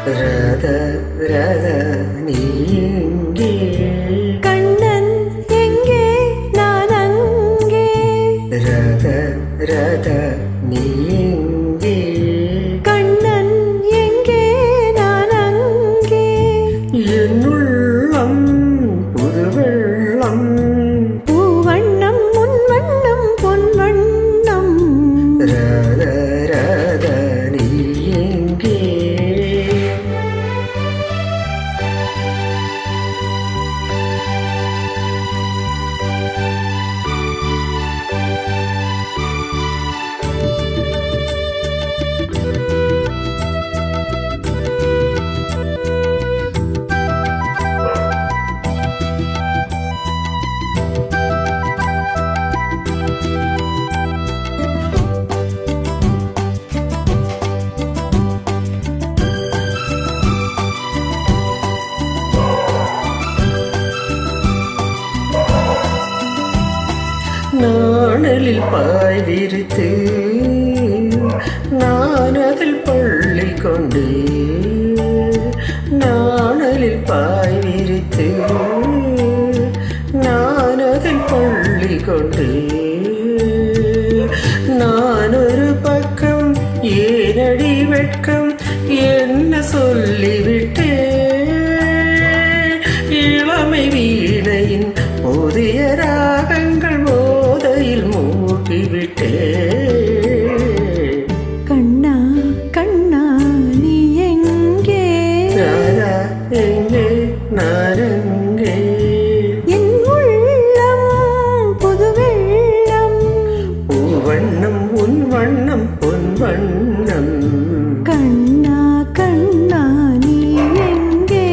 ராதா ராதா நீ எங்கே? கண்ணன் எங்கே நான் அங்கே. ராதா ராதா நீ எங்கே? கண்ணன் எங்கே நான் அங்கே. என்னுள்ளம் புது வெள்ளம் பூவண்ணம் முன் வண்ணம் பொன் வண்ணம். ராதா ராதா நீ எங்கே? நாணலில் பாய் விரித்து நான் அதில் பள்ளி கொண்டு, நாணலில் பாய் விரித்து நான் அதில் பள்ளி கொண்டு, நான் ஒரு பக்கம் ஏனடி வெட்கம் என்ன சொல்லிவிட்டேன். இளமை வீணையின் புதிய ராகங்கள் போதையில் மூட்டிவிட்டே. கண்ணா கண்ணா நீ எங்கே? ராதா எங்கே நான் எங்கே? என் உள்ளம் புது வெள்ளம். பூவண்ணம் உன் வண்ணம் பொன் வண்ணம். கண்ணா கண்ணா நீ எங்கே?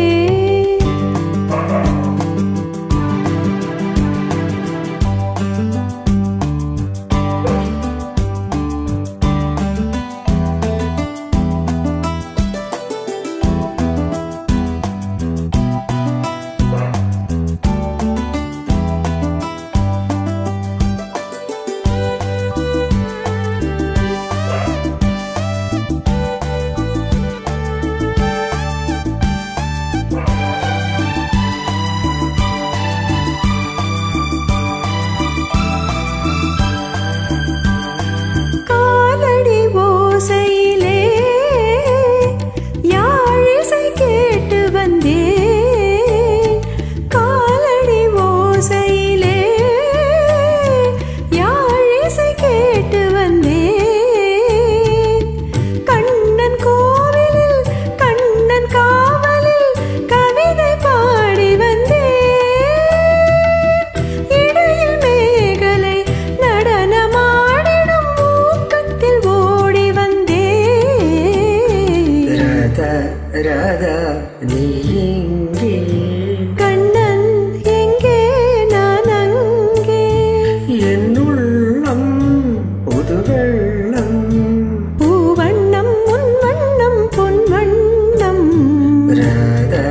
ராதா நீ எங்கே? கண்ணன் எங்கே நான் அங்கே. என் உள்ளம் புது வெள்ளம். பூவண்ணம் முன் வண்ணம் பொன் வண்ணம். ராதா